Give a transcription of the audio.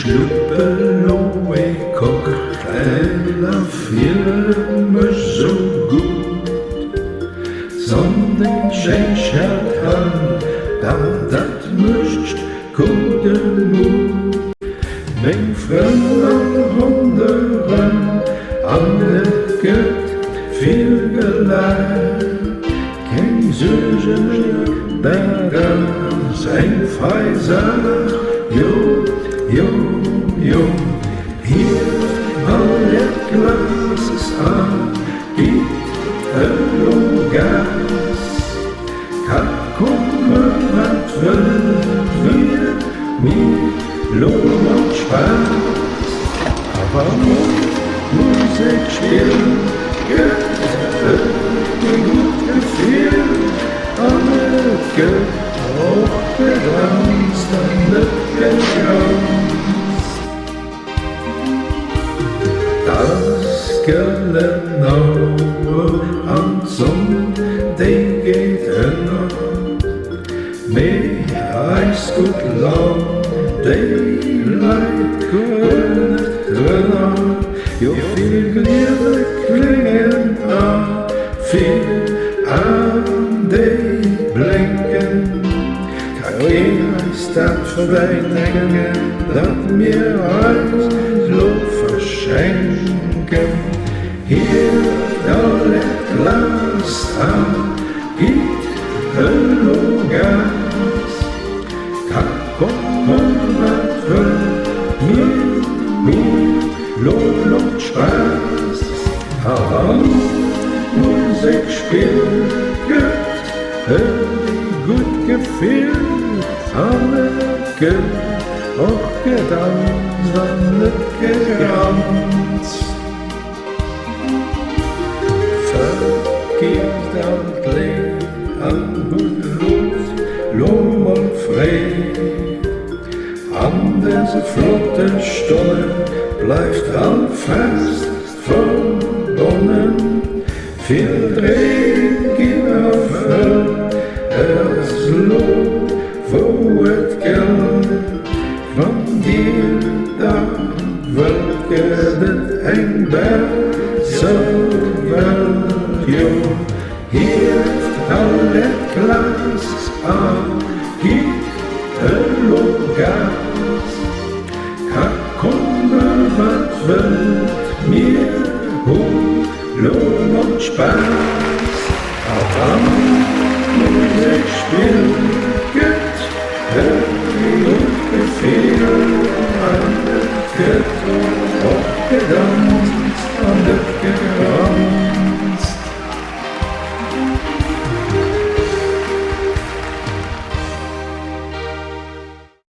Schluppe, loe, Cocktail, Filme so gut. Sonn den schéint an, dat mecht gudde Mut. Mech Frënn an ronderëm, gëtt, vill gelaacht. Keng Suerge gedans, fille Saach, Hieft, Glas gitt, Glas. Komme, wann, und Spaass. Aber Musek spillt, Gefill, gëtt, gedanzt, gegranzt. Das Aauer an Sonn, die geht mecht gut lang, die Leid gudde vill Glieder klingen vill an die blinken. Kein dat verdenken, dat mir alles Lob verschenken. Hier Glas gitt, Glas. Komme, Lohn und Spaass. Musek spillt, gut Gefill, gëtt, gedanzt, gegranzt. Vergibt dat Leben an gut Luft, Lohn und Frënn. An diese flotte Stunde bleibt all fest verbunden. Viel Regen gefällt, das Lob, wo es gilt. Von dir da wird ein besser Welt. Hieft Glas gitt, Glas. Komme, was wird mir Lohn und Spaass. Musek spillt.